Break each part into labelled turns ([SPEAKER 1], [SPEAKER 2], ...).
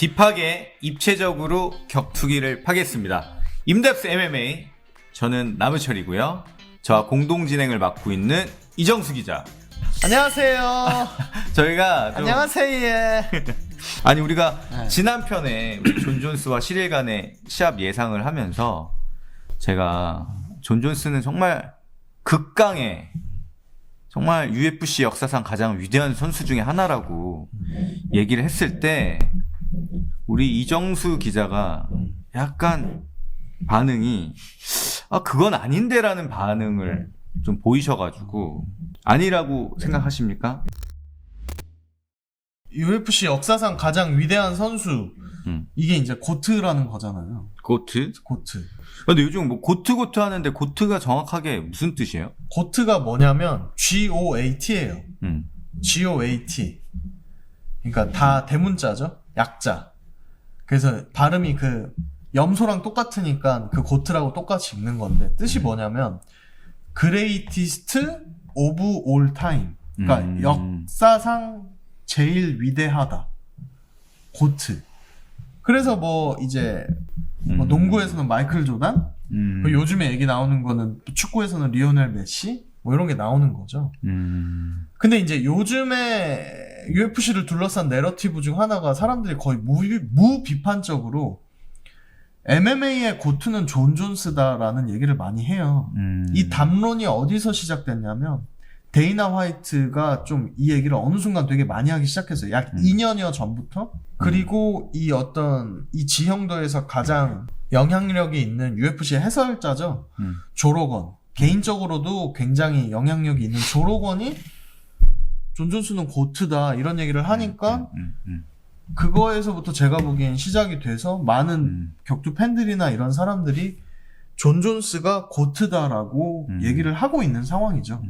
[SPEAKER 1] 딥하게 입체적으로 격투기를 파겠습니다. 임뎁스 MMA, 저는 남우철이고요. 저와 공동 진행을 맡고 있는 이정수 기자.
[SPEAKER 2] 안녕하세요.
[SPEAKER 1] 저희가 좀
[SPEAKER 2] 안녕하세요.
[SPEAKER 1] 아니 우리가 지난 편에 우리 존 존스와 시릴 간의 시합 예상을 하면서 제가 존 존스는 정말 극강의 정말 UFC 역사상 가장 위대한 선수 중에 하나라고 얘기를 했을 때 우리 이정수 기자가 약간 반응이 그건 아닌데라는 반응을 좀 보이셔가지고 아니라고 생각하십니까?
[SPEAKER 2] UFC 역사상 가장 위대한 선수 이게 이제 고트라는 거잖아요.
[SPEAKER 1] 고트?
[SPEAKER 2] 고트.
[SPEAKER 1] 근데 요즘 뭐 고트 하는데 고트가 정확하게 무슨 뜻이에요?
[SPEAKER 2] 고트가 뭐냐면 GOAT예요. GOAT. 그러니까 다 대문자죠. 약자. 그래서 발음이 그 염소랑 똑같으니까 그 고트라고 똑같이 읽는 건데 뜻이 뭐냐면 Greatest of all time. 그러니까 역사상 제일 위대하다. 고트. 그래서 뭐 이제 뭐 농구에서는 마이클 조단, 요즘에 얘기 나오는 거는 축구에서는 리오넬 메시, 뭐 이런 게 나오는 거죠. 근데 이제 요즘에 UFC를 둘러싼 내러티브 중 하나가 사람들이 거의 무비판적으로 MMA의 고트는 존 존스다라는 얘기를 많이 해요. 이 담론이 어디서 시작됐냐면 데이나 화이트가 좀 이 얘기를 어느 순간 되게 많이 하기 시작했어요. 약 2년여 전부터. 그리고 이 어떤 이 지형도에서 가장 영향력이 있는 UFC 해설자죠. 조 로건. 개인적으로도 굉장히 영향력이 있는 조 로건이 존 존스는 고트다 이런 얘기를 하니까 그거에서부터 제가 보기엔 시작이 돼서 많은 격투 팬들이나 이런 사람들이 존 존스가 고트다라고 얘기를 하고 있는 상황이죠.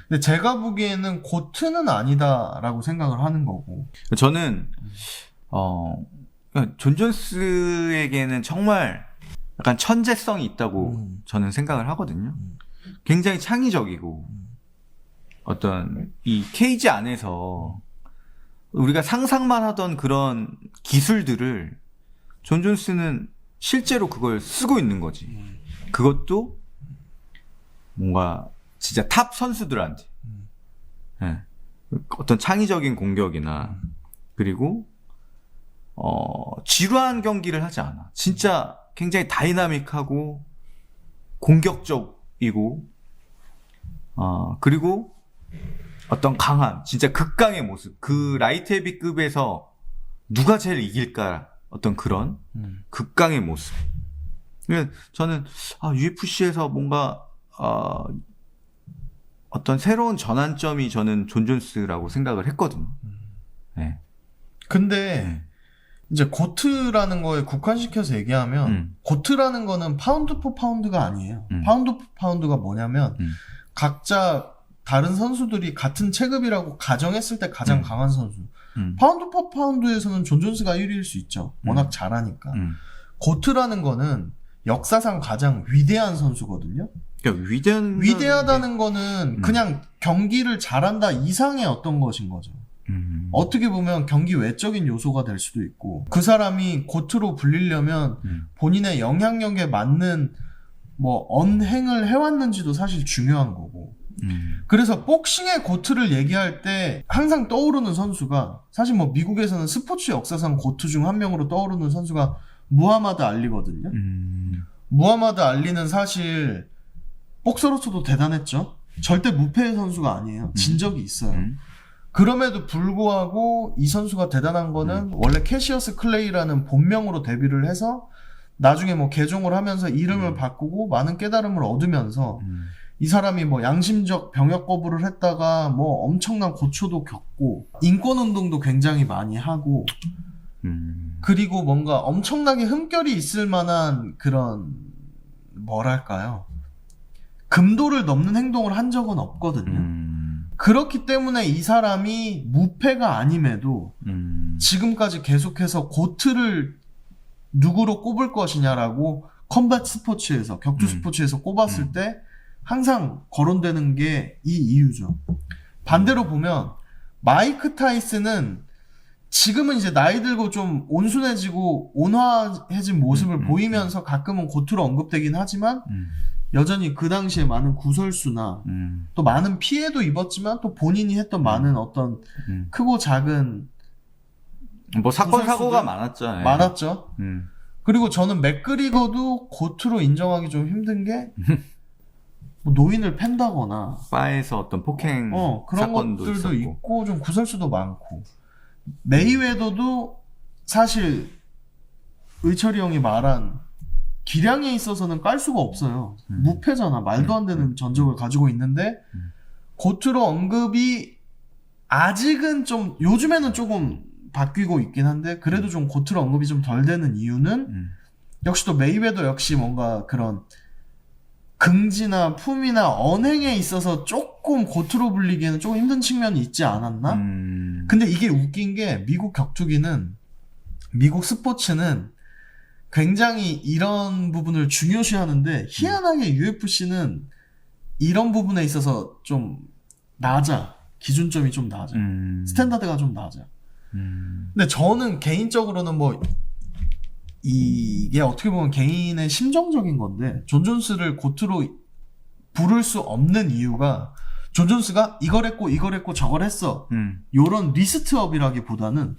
[SPEAKER 2] 근데 제가 보기에는 고트는 아니다라고 생각을 하는 거고.
[SPEAKER 1] 저는 존 존스에게는 정말 약간 천재성이 있다고 저는 생각을 하거든요. 굉장히 창의적이고 어떤 이 케이지 안에서 우리가 상상만 하던 그런 기술들을 존 존스는 실제로 그걸 쓰고 있는 거지. 그것도 뭔가 진짜 탑 선수들한테 어떤 창의적인 공격이나 그리고 지루한 경기를 하지 않아. 진짜 굉장히 다이나믹하고 공격적이고 그리고 어떤 강한 진짜 극강의 모습, 그 라이트 헤비급에서 누가 제일 이길까 어떤 그런 극강의 모습. 저는 UFC에서 뭔가 어떤 새로운 전환점이 저는 존 존스라고 생각을 했거든요. 네.
[SPEAKER 2] 근데 이제 고트라는 거에 국한시켜서 얘기하면 고트라는 거는 파운드 포 파운드가 아니에요. 파운드 포 파운드가 뭐냐면 각자 다른 선수들이 같은 체급이라고 가정했을 때 가장 강한 선수. 파운드 포 파운드에서는 존 존스가 1위일 수 있죠. 워낙 잘하니까. 고트라는 거는 역사상 가장 위대한 선수거든요.
[SPEAKER 1] 그러니까
[SPEAKER 2] 위대하다는 거는 그냥 경기를 잘한다 이상의 어떤 것인 거죠. 어떻게 보면 경기 외적인 요소가 될 수도 있고 그 사람이 고트로 불리려면 본인의 영향력에 맞는 뭐 언행을 해왔는지도 사실 중요한 거고 그래서 복싱의 고트를 얘기할 때 항상 떠오르는 선수가 사실 뭐 미국에서는 스포츠 역사상 고트 중 한 명으로 떠오르는 선수가 무하마드 알리거든요. 무하마드 알리는 사실 복서로서도 대단했죠. 절대 무패의 선수가 아니에요. 진 적이 있어요. 그럼에도 불구하고 이 선수가 대단한 거는 원래 캐시어스 클레이라는 본명으로 데뷔를 해서 나중에 뭐 개종을 하면서 이름을 바꾸고 많은 깨달음을 얻으면서 이 사람이 뭐 양심적 병역 거부를 했다가 뭐 엄청난 고초도 겪고 인권운동도 굉장히 많이 하고 그리고 뭔가 엄청나게 흠결이 있을 만한 그런 뭐랄까요 금도를 넘는 행동을 한 적은 없거든요. 그렇기 때문에 이 사람이 무패가 아님에도 지금까지 계속해서 고트를 누구로 꼽을 것이냐라고 컴bat 스포츠에서 격투 스포츠에서 꼽았을 때 항상 거론되는 게 이 이유죠. 반대로 보면 마이크 타이슨은 지금은 이제 나이 들고 좀 온순해지고 온화해진 모습을 보이면서 가끔은 고투로 언급되긴 하지만 여전히 그 당시에 많은 구설수나 또 많은 피해도 입었지만 또 본인이 했던 많은 어떤 크고 작은
[SPEAKER 1] 뭐 사건 사고가
[SPEAKER 2] 구설수들
[SPEAKER 1] 많았죠. 예.
[SPEAKER 2] 많았죠. 그리고 저는 맥그리거도 고투로 인정하기 좀 힘든 게 뭐 노인을 팬다거나
[SPEAKER 1] 바에서 어떤 폭행
[SPEAKER 2] 그런
[SPEAKER 1] 사건도
[SPEAKER 2] 것들도
[SPEAKER 1] 있었고.
[SPEAKER 2] 있고 좀 구설수도 많고 메이웨더도 사실 의철이 형이 말한 기량에 있어서는 깔 수가 없어요. 무패잖아. 말도 안 되는 전적을 가지고 있는데 고투로 언급이 아직은 좀 요즘에는 조금 바뀌고 있긴 한데 그래도 좀 고투로 언급이 좀 덜 되는 이유는 역시 또 메이웨더 역시 뭔가 그런 긍지나 품이나 언행에 있어서 조금 고투로 불리기에는 조금 힘든 측면이 있지 않았나? 근데 이게 웃긴 게 미국 격투기는 미국 스포츠는 굉장히 이런 부분을 중요시하는데 희한하게 UFC는 이런 부분에 있어서 좀 낮아. 기준점이 좀 낮아. 스탠다드가 좀 낮아. 근데 저는 개인적으로는 뭐 이게 어떻게 보면 개인의 심정적인 건데 존 존스를 고투로 부를 수 없는 이유가 존 존스가 이걸 했고 저걸 했어 요런 리스트업이라기보다는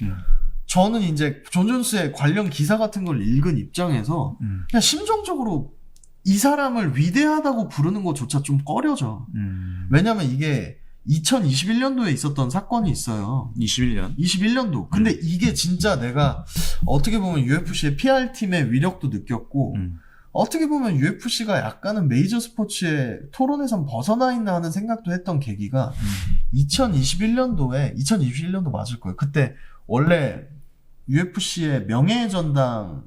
[SPEAKER 2] 저는 이제 존 존스의 관련 기사 같은 걸 읽은 입장에서 그냥 심정적으로 이 사람을 위대하다고 부르는 것조차 좀 꺼려져. 왜냐면 이게 2021년도에 있었던 사건이 있어요. 21년도. 근데 이게 진짜 내가 어떻게 보면 UFC의 PR팀의 위력도 느꼈고 어떻게 보면 UFC가 약간은 메이저 스포츠의 토론에선 벗어나 있나 하는 생각도 했던 계기가 2021년도 맞을 거예요. 그때 원래 UFC의 명예의 전당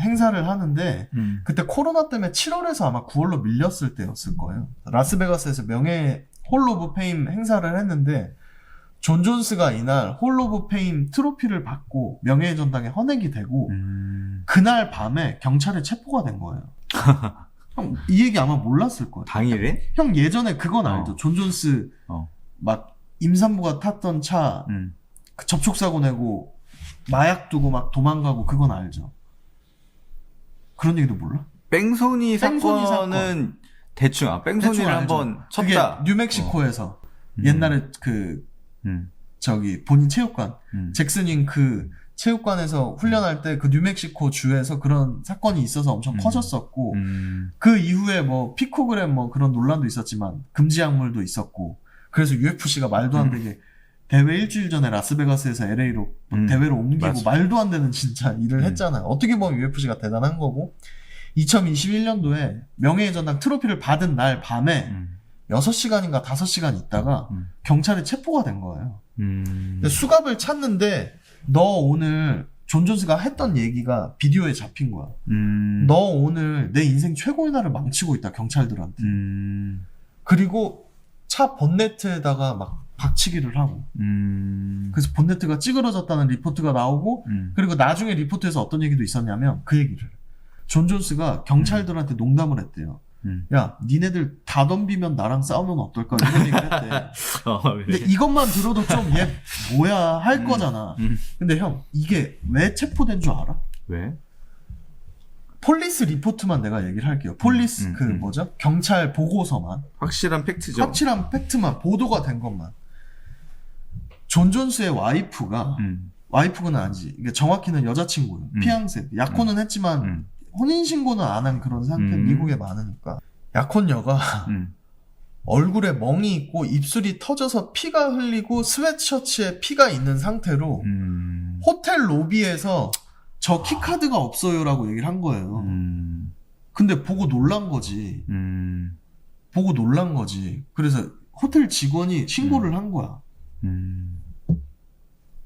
[SPEAKER 2] 행사를 하는데 그때 코로나 때문에 7월에서 아마 9월로 밀렸을 때였을 거예요. 라스베가스에서 명예 홀 오브 페임 행사를 했는데 존 존스가 이날 홀 오브 페임 트로피를 받고 명예의 전당에 헌액이 되고 그날 밤에 경찰에 체포가 된 거예요. 형, 이 얘기 아마 몰랐을 거예요.
[SPEAKER 1] 당일에?
[SPEAKER 2] 형 예전에 그건 알죠. 존 존스 막 임산부가 탔던 차 그 접촉사고 내고 마약 두고 막 도망가고 그건 알죠. 그런 얘기도 몰라?
[SPEAKER 1] 뺑소니
[SPEAKER 2] 뺑소니
[SPEAKER 1] 사건은 대충 뺑소니를
[SPEAKER 2] 대충 알죠.
[SPEAKER 1] 한번
[SPEAKER 2] 그게
[SPEAKER 1] 쳤다.
[SPEAKER 2] 뉴멕시코에서 옛날에 그 저기 본인 체육관 잭슨인 그 체육관에서 훈련할 때 그 뉴멕시코 주에서 그런 사건이 있어서 엄청 커졌었고 그 이후에 뭐 피코그램 뭐 그런 논란도 있었지만 금지 약물도 있었고 그래서 UFC가 말도 안 되게 대회 일주일 전에 라스베가스에서 LA로 대회로 옮기고
[SPEAKER 1] 맞아.
[SPEAKER 2] 말도 안 되는 진짜 일을 했잖아요. 어떻게 보면 UFC가 대단한 거고 2021년도에 명예의 전당 트로피를 받은 날 밤에 6시간인가 5시간 있다가 경찰에 체포가 된 거예요. 근데 수갑을 찾는데 너 오늘 존 존스가 했던 얘기가 비디오에 잡힌 거야. 너 오늘 내 인생 최고의 날을 망치고 있다 경찰들한테. 그리고 차 본네트에다가 막 박치기를 하고 그래서 본네트가 찌그러졌다는 리포트가 나오고 그리고 나중에 리포트에서 어떤 얘기도 있었냐면 그 얘기를 존 존스가 경찰들한테 농담을 했대요. 야, 니네들 다 덤비면 나랑 싸우면 어떨까? 이런 얘기를 했대. 근데 이것만 들어도 좀 얘 뭐야 할 거잖아. 근데 형, 이게 왜 체포된 줄 알아?
[SPEAKER 1] 왜?
[SPEAKER 2] 폴리스 리포트만 내가 얘기를 할게요. 폴리스 그 뭐죠? 경찰 보고서만.
[SPEAKER 1] 확실한 팩트죠.
[SPEAKER 2] 확실한 팩트만 보도가 된 것만. 존 존스의 와이프가 와이프는 아니지. 이게 정확히는 여자친구예요. 피앙세. 약혼은 했지만 혼인신고는 안 한 그런 상태. 미국에 많으니까. 약혼녀가 얼굴에 멍이 있고 입술이 터져서 피가 흘리고 스웨트셔츠에 피가 있는 상태로 호텔 로비에서 저 키카드가 없어요라고 얘기를 한 거예요. 근데 보고 놀란 거지. 보고 놀란 거지. 그래서 호텔 직원이 신고를 한 거야.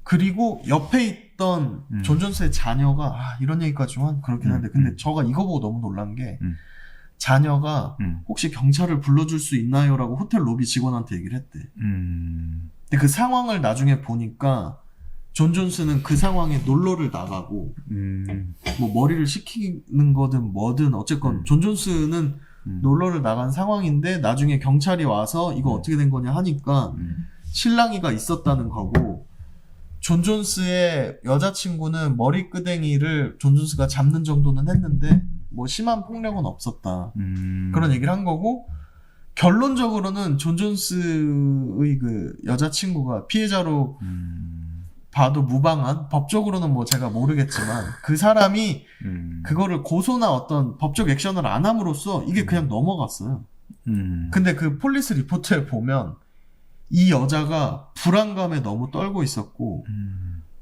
[SPEAKER 2] 그리고 옆에 있던 존 존스의 자녀가 이런 얘기까지 좀 그렇긴 한데 근데 저가 이거 보고 너무 놀란 게 자녀가 혹시 경찰을 불러줄 수 있나요? 라고 호텔 로비 직원한테 얘기를 했대. 근데 그 상황을 나중에 보니까 존 존스는 그 상황에 놀러를 나가고 뭐 머리를 식히는 거든 뭐든 어쨌건 존 존스는 놀러를 나간 상황인데 나중에 경찰이 와서 이거 어떻게 된 거냐 하니까 실랑이가 있었다는 거고 존 존스의 여자친구는 머리끄댕이를 존 존스가 잡는 정도는 했는데 뭐 심한 폭력은 없었다. 그런 얘기를 한 거고, 결론적으로는 존 존스의 그 여자친구가 피해자로 봐도 무방한, 법적으로는 뭐 제가 모르겠지만 그 사람이 그거를 고소나 어떤 법적 액션을 안 함으로써 이게 그냥 넘어갔어요. 근데 그 폴리스 리포트에 보면 이 여자가 불안감에 너무 떨고 있었고,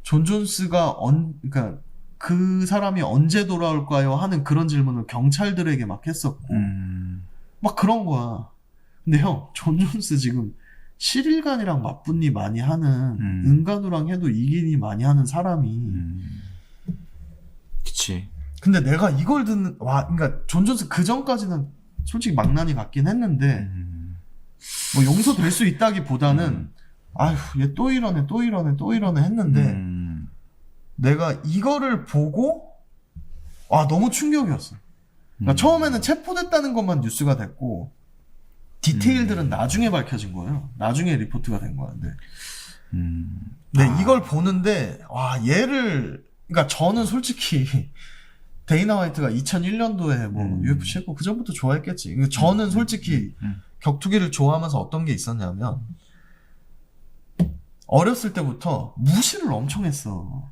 [SPEAKER 2] 존 존스가 그러니까 그 사람이 언제 돌아올까요? 하는 그런 질문을 경찰들에게 막 했었고, 막 그런 거야. 근데 형, 존 존스 지금 실일간이랑 맞붙니 많이 하는, 은간우랑 해도 이기니 많이 하는 사람이.
[SPEAKER 1] 그치.
[SPEAKER 2] 근데 내가 이걸 듣는, 그러니까 존 존스 그 전까지는 솔직히 망나니 같긴 했는데, 뭐 용서될 수 있다기보다는, 아휴, 얘 또 이러네 했는데, 내가 이거를 보고, 너무 충격이었어. 그러니까 처음에는 체포됐다는 것만 뉴스가 됐고, 디테일들은 나중에 밝혀진 거예요. 나중에 리포트가 된 거야. 근데 이걸 보는데, 얘를, 그러니까 저는 솔직히, 데이나 화이트가 2001년도에 뭐 UFC 했고, 그 전부터 좋아했겠지. 저는 솔직히, 격투기를 좋아하면서 어떤 게 있었냐면, 어렸을 때부터 무시를 엄청 했어.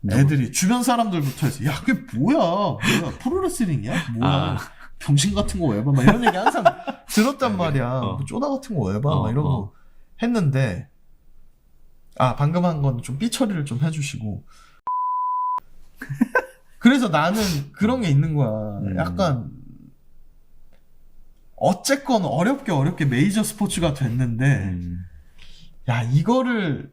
[SPEAKER 2] 애들이, 주변 사람들부터 해서, 야, 그게 뭐야? 프로레슬링이야? 뭐야? 병신 같은 거 왜 봐? 막 이런 얘기 항상 들었단 말이야. 뭐 쪼다 같은 거 왜 봐? 막 이런 거 했는데, 방금 한 건 좀 삐 처리를 좀 해주시고. 그래서 나는 그런 게 있는 거야. 약간, 어쨌건 어렵게 메이저 스포츠가 됐는데, 야, 이거를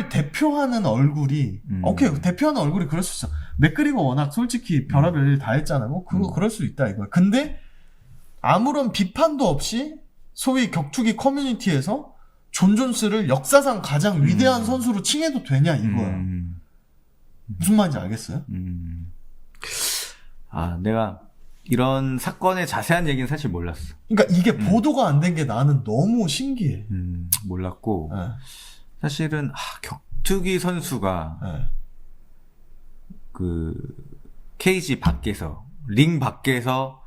[SPEAKER 2] 대표하는 얼굴이, 오케이, 대표하는 얼굴이 그럴 수 있어. 맥그리거 워낙 솔직히 별의별 일 다 했잖아. 뭐, 그럴 수 있다, 이거야. 근데, 아무런 비판도 없이, 소위 격투기 커뮤니티에서 존 존스를 역사상 가장 위대한 선수로 칭해도 되냐, 이거야. 무슨 말인지 알겠어요?
[SPEAKER 1] 내가 이런 사건의 자세한 얘기는 사실 몰랐어.
[SPEAKER 2] 그러니까 이게 보도가 안 된 게 나는 너무 신기해.
[SPEAKER 1] 몰랐고,
[SPEAKER 2] 네.
[SPEAKER 1] 사실은, 격투기 선수가,
[SPEAKER 2] 네.
[SPEAKER 1] 그, 케이지 밖에서, 링 밖에서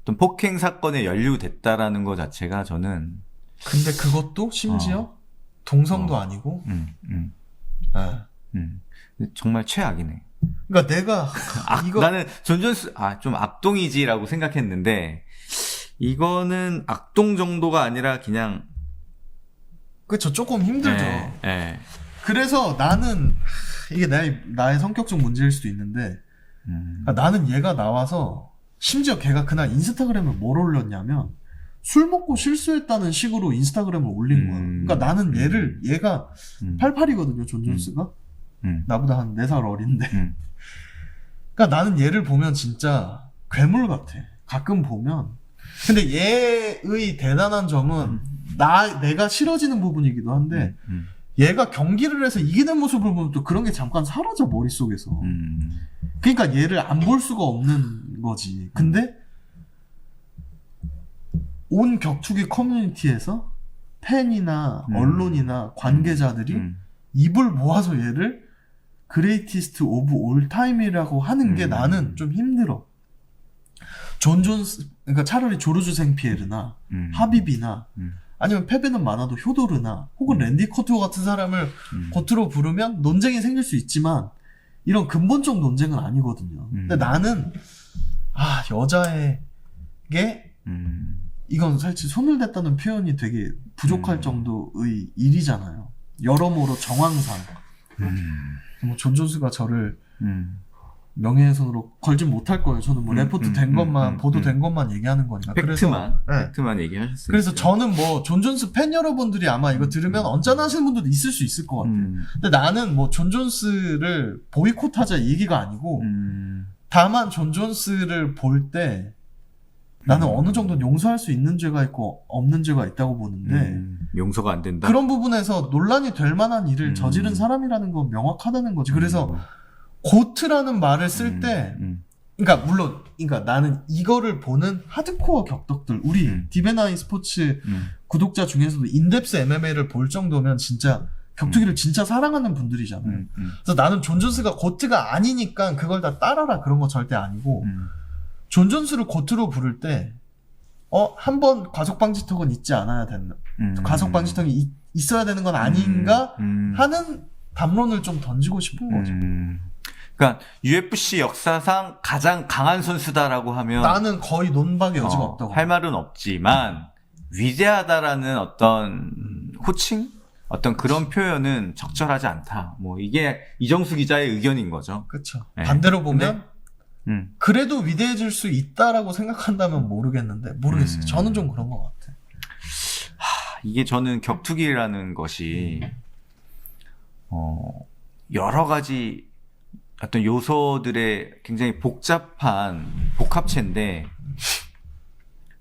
[SPEAKER 1] 어떤 폭행 사건에 연루됐다라는 것 자체가 저는.
[SPEAKER 2] 근데 그것도 심지어 동성도 아니고,
[SPEAKER 1] 정말 최악이네.
[SPEAKER 2] 그러니까 내가,
[SPEAKER 1] 나는 존 존스, 좀 악동이지라고 생각했는데, 이거는 악동 정도가 아니라 그냥.
[SPEAKER 2] 그쵸, 조금 힘들죠.
[SPEAKER 1] 네.
[SPEAKER 2] 그래서 나는, 이게 나의 성격적 문제일 수도 있는데, 나는 얘가 나와서, 심지어 걔가 그날 인스타그램에 뭘 올렸냐면, 술 먹고 실수했다는 식으로 인스타그램을 올린 거야. 그러니까 나는 얘가 88이거든요, 존 존스가. 나보다 한 4살 어린데. 그러니까 나는 얘를 보면 진짜 괴물 같아. 가끔 보면. 근데 얘의 대단한 점은 내가 싫어지는 부분이기도 한데 얘가 경기를 해서 이기는 모습을 보면 또 그런 게 잠깐 사라져, 머릿속에서. 그러니까 얘를 안 볼 수가 없는 거지. 근데 온 격투기 커뮤니티에서 팬이나 언론이나 관계자들이 입을 모아서 얘를 그레이티스트 오브 올 타임이라고 하는 게 나는 좀 힘들어. 존 존스, 그러니까 차라리 조르주 생피에르나 하비비나 아니면 패배는 많아도 효도르나 혹은 랜디 커투어 같은 사람을 겉으로 부르면 논쟁이 생길 수 있지만 이런 근본적 논쟁은 아니거든요. 근데 나는 여자에게 이건 사실 손을 댔다는 표현이 되게 부족할 정도의 일이잖아요. 여러모로 정황상 뭐 존 존스가 저를 명예훼손으로 걸진 못할 거예요. 저는 뭐 레포트 된 것만 보도된 것만 얘기하는 거니까.
[SPEAKER 1] 팩트만 얘기하셨어요.
[SPEAKER 2] 그래서 저는 뭐 존 존스 팬 여러분들이 아마 이거 들으면 언짢아하시는 분들도 있을 수 있을 것 같아. 근데 나는 뭐 존 존스를 보이콧하자 얘기가 아니고 다만 존 존스를 볼 때 나는 어느 정도는 용서할 수 있는 죄가 있고 없는 죄가 있다고 보는데
[SPEAKER 1] 용서가 안 된다.
[SPEAKER 2] 그런 부분에서 논란이 될 만한 일을 저지른 사람이라는 건 명확하다는 거지. 그래서 고트라는 말을 쓸 때 그러니까 물론 그러니까 나는 이거를 보는 하드코어 격덕들 우리 디베나이 스포츠 구독자 중에서도 인덱스 MMA를 볼 정도면 진짜 격투기를 진짜 사랑하는 분들이잖아요. 그래서 나는 존 존스가 고트가 아니니까 그걸 다 따라라 그런 거 절대 아니고 존 존스를 고트로 부를 때 한 번 과속 방지턱은 있지 않아야 된다. 과속 방지턱이 있어야 되는 건 아닌가 하는 담론을 좀 던지고 싶은 거죠.
[SPEAKER 1] 그러니까 UFC 역사상 가장 강한 선수다라고 하면
[SPEAKER 2] 나는 거의 논박의 여지가 없다고.
[SPEAKER 1] 할 말은 없지만 위대하다라는 어떤 호칭? 어떤 그런 표현은 적절하지 않다. 뭐 이게 이정수 기자의 의견인 거죠.
[SPEAKER 2] 그렇죠.
[SPEAKER 1] 네.
[SPEAKER 2] 반대로 보면
[SPEAKER 1] 근데,
[SPEAKER 2] 그래도 위대해질 수 있다라고 생각한다면 모르겠어요. 저는 좀 그런 것 같아요.
[SPEAKER 1] 이게 저는 격투기라는 것이 여러 가지 어떤 요소들의 굉장히 복잡한 복합체인데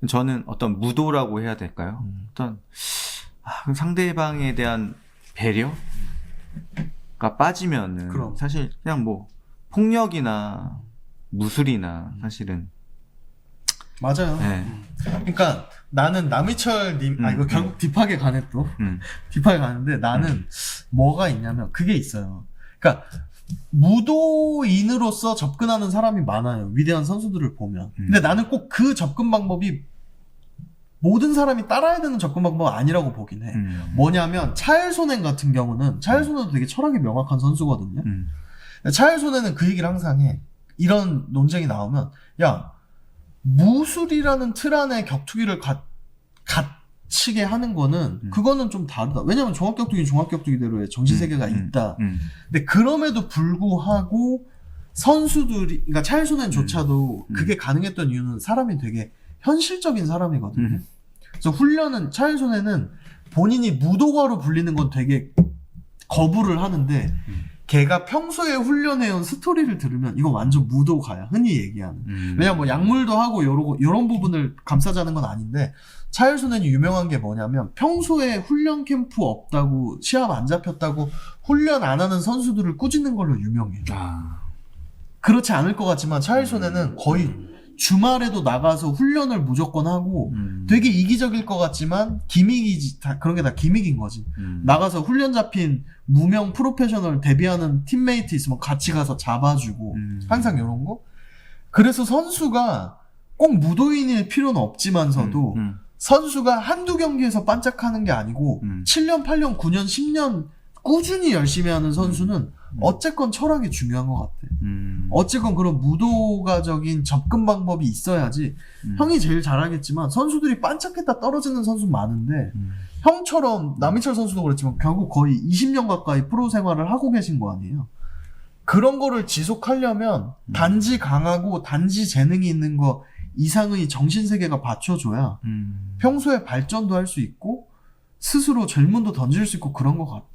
[SPEAKER 1] 저는 어떤 무도라고 해야 될까요? 어떤 상대방에 대한 배려가 빠지면은
[SPEAKER 2] 그럼.
[SPEAKER 1] 사실 그냥 뭐 폭력이나 무술이나 사실은
[SPEAKER 2] 맞아요.
[SPEAKER 1] 네.
[SPEAKER 2] 그러니까 나는 남희철 님, 이거 결국 딥하게 가네 또. 딥하게 가는데 나는 뭐가 있냐면 그게 있어요. 그러니까 무도인으로서 접근하는 사람이 많아요. 위대한 선수들을 보면. 근데 나는 꼭 그 접근 방법이 모든 사람이 따라야 되는 접근 방법은 아니라고 보긴 해. 뭐냐면 차일소넨 같은 경우는 차일소넨도 되게 철학이 명확한 선수거든요. 차일소넨은 그 얘기를 항상 해. 이런 논쟁이 나오면 야 무술이라는 틀 안에 격투기를 갇히게 하는 거는 그거는 좀 다르다. 왜냐면 종합격투기는 종합격투기대로의 정신세계가 있다. 근데 그럼에도 불구하고 선수들이 그러니까 차일소넨조차도 그게 가능했던 이유는 사람이 되게 현실적인 사람이거든요. 그래서 훈련은 차일소넨은 본인이 무도가로 불리는 건 되게 거부를 하는데 걔가 평소에 훈련해온 스토리를 들으면 이건 완전 무도가야. 흔히 얘기하는. 왜냐면 뭐 약물도 하고 요런 부분을 감싸자는 건 아닌데 차일소넨이 유명한 게 뭐냐면 평소에 훈련 캠프 없다고 시합 안 잡혔다고 훈련 안 하는 선수들을 꾸짖는 걸로 유명해요. 그렇지 않을 것 같지만 차일소넨은 거의 주말에도 나가서 훈련을 무조건 하고 되게 이기적일 것 같지만 기믹이지 그런 게 다 기믹인 거지. 나가서 훈련 잡힌 무명 프로페셔널 데뷔하는 팀메이트 있으면 같이 가서 잡아주고 항상 이런 거. 그래서 선수가 꼭 무도인일 필요는 없지만서도 선수가 한두 경기에서 반짝하는 게 아니고 7년, 8년, 9년, 10년 꾸준히 열심히 하는 선수는 어쨌건 철학이 중요한 것 같아. 어쨌건 그런 무도가적인 접근 방법이 있어야지. 형이 제일 잘하겠지만 선수들이 반짝했다 떨어지는 선수 많은데 형처럼 남희철 선수도 그랬지만 결국 거의 20년 가까이 프로 생활을 하고 계신 거 아니에요. 그런 거를 지속하려면 단지 강하고 단지 재능이 있는 거 이상의 정신세계가 받쳐줘야 평소에 발전도 할 수 있고 스스로 질문도 던질 수 있고 그런 것 같아.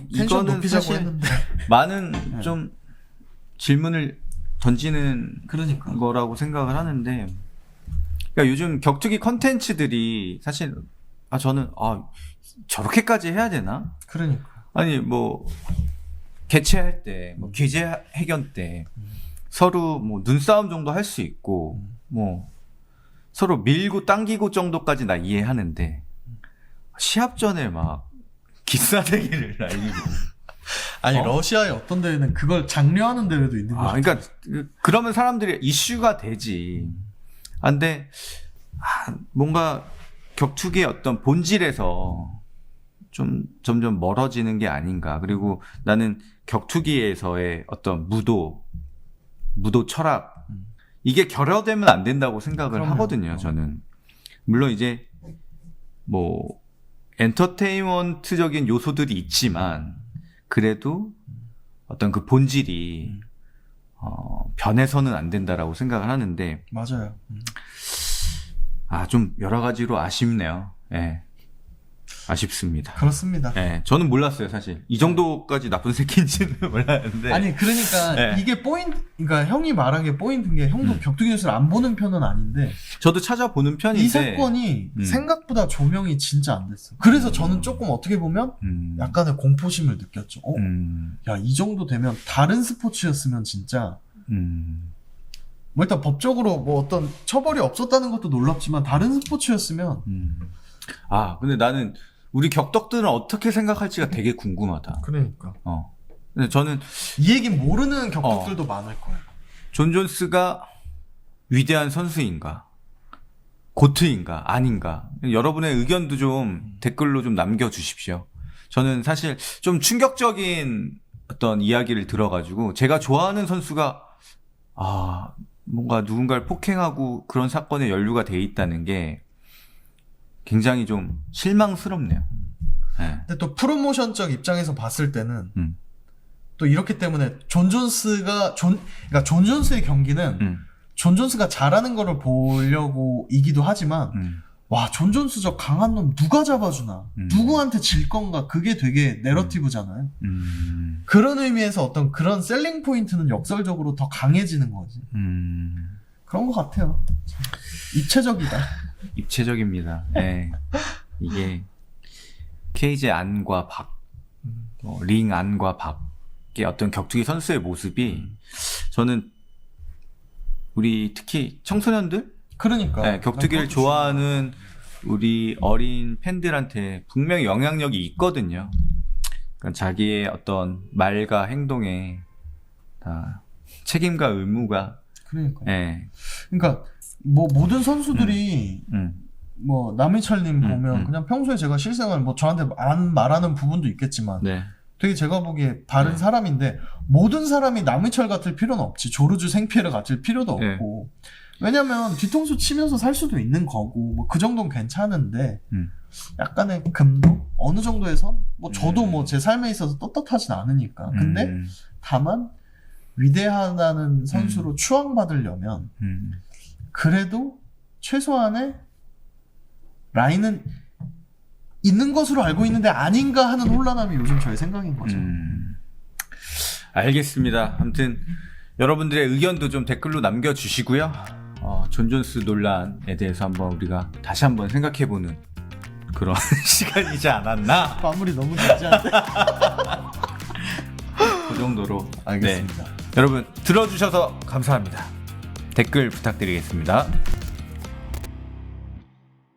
[SPEAKER 1] 이거는 사실
[SPEAKER 2] 했는데.
[SPEAKER 1] 많은 좀 질문을 던지는
[SPEAKER 2] 그러니까.
[SPEAKER 1] 거라고 생각을 하는데, 그러니까 요즘 격투기 컨텐츠들이 사실 저는 저렇게까지 해야 되나?
[SPEAKER 2] 그러니까.
[SPEAKER 1] 아니 뭐 개최할 때, 뭐 기자회견 때 서로 뭐 눈싸움 정도 할 수 있고, 뭐 서로 밀고 당기고 정도까지 나 이해하는데 시합 전에 막 기싸대기를 날리고.
[SPEAKER 2] 아니 러시아의 어떤 대회는 그걸 장려하는 대회도 있는 거죠.
[SPEAKER 1] 그러니까 그러면 사람들이 이슈가 되지. 근데 뭔가 격투기의 어떤 본질에서 좀 점점 멀어지는 게 아닌가. 그리고 나는 격투기에서의 어떤 무도 철학 이게 결여되면 안 된다고 생각을
[SPEAKER 2] 그럼요.
[SPEAKER 1] 하거든요. 저는 물론 이제 뭐 엔터테인먼트적인 요소들이 있지만 그래도 어떤 그 본질이 변해서는 안 된다라고 생각을 하는데
[SPEAKER 2] 맞아요.
[SPEAKER 1] 좀 여러 가지로 아쉽네요. 예. 아쉽습니다.
[SPEAKER 2] 그렇습니다.
[SPEAKER 1] 예. 저는 몰랐어요, 사실. 이 정도까지 나쁜 새끼인지는 몰랐는데.
[SPEAKER 2] 아니 그러니까
[SPEAKER 1] 네.
[SPEAKER 2] 이게 포인트. 그러니까 형이 말한 게 포인트인 게 형도 격투기 뉴스를 안 보는 편은 아닌데
[SPEAKER 1] 저도 찾아보는 편인데
[SPEAKER 2] 이 사건이 생각보다 조명이 진짜 안 됐어. 그래서 저는 조금 어떻게 보면 약간의 공포심을 느꼈죠. 야, 이 정도 되면 다른 스포츠였으면 진짜 뭐 일단 법적으로 뭐 어떤 처벌이 없었다는 것도 놀랍지만 다른 스포츠였으면
[SPEAKER 1] 근데 나는 우리 격덕들은 어떻게 생각할지가 되게 궁금하다.
[SPEAKER 2] 그러니까.
[SPEAKER 1] 근데 저는
[SPEAKER 2] 이 얘기 모르는 격투들도 많을 거예요.
[SPEAKER 1] 존 존스가 위대한 선수인가? 고트인가? 아닌가? 여러분의 의견도 좀 댓글로 좀 남겨주십시오. 저는 사실 좀 충격적인 어떤 이야기를 들어가지고 제가 좋아하는 선수가 뭔가 누군가를 폭행하고 그런 사건에 연루가 돼 있다는 게 굉장히 좀 실망스럽네요. 네.
[SPEAKER 2] 근데 또 프로모션적 입장에서 봤을 때는 또 이렇기 때문에 존 존스의 경기는 존 존스가 잘하는 거를 보려고 이기도 하지만 와, 존 존스 저 강한 놈 누가 잡아주나 누구한테 질 건가 그게 되게 내러티브잖아요. 그런 의미에서 어떤 그런 셀링 포인트는 역설적으로 더 강해지는 거지. 그런 것 같아요. 입체적이다.
[SPEAKER 1] 입체적입니다. 네. 이게 케이지 안과 밖, 링 안과 밖의 어떤 격투기 선수의 모습이 저는 우리 특히 청소년들,
[SPEAKER 2] 그러니까
[SPEAKER 1] 네, 격투기를 좋아하는 우리 어린 팬들한테 분명히 영향력이 있거든요. 그러니까 자기의 어떤 말과 행동에 다 책임과 의무가.
[SPEAKER 2] 그러니까.
[SPEAKER 1] 네.
[SPEAKER 2] 그러니까 뭐 모든 선수들이 뭐 남희철님 보면 그냥 평소에 제가 실생활 뭐 저한테 안 말하는 부분도 있겠지만
[SPEAKER 1] 네.
[SPEAKER 2] 되게 제가 보기에 바른 사람인데 모든 사람이 남희철 같을 필요는 없지. 조르주 생피에르 같을 필요도 없고. 왜냐면 뒤통수 치면서 살 수도 있는 거고 뭐 그 정도는 괜찮은데 약간의 금도 어느 정도에서 뭐 저도 뭐 제 삶에 있어서 떳떳하진 않으니까. 근데 다만 위대하다는 선수로 추앙받으려면 그래도 최소한의 라인은 있는 것으로 알고 있는데 아닌가 하는 혼란함이 요즘 저의 생각인 거죠.
[SPEAKER 1] 알겠습니다. 아무튼 여러분들의 의견도 좀 댓글로 남겨주시고요. 존 존스 논란에 대해서 한번 우리가 다시 한번 생각해보는 그런 시간이지 않았나?
[SPEAKER 2] 마무리 너무 진지한데?
[SPEAKER 1] 그 정도로.
[SPEAKER 2] 알겠습니다.
[SPEAKER 1] 네. 여러분 들어주셔서 감사합니다. 댓글 부탁드리겠습니다.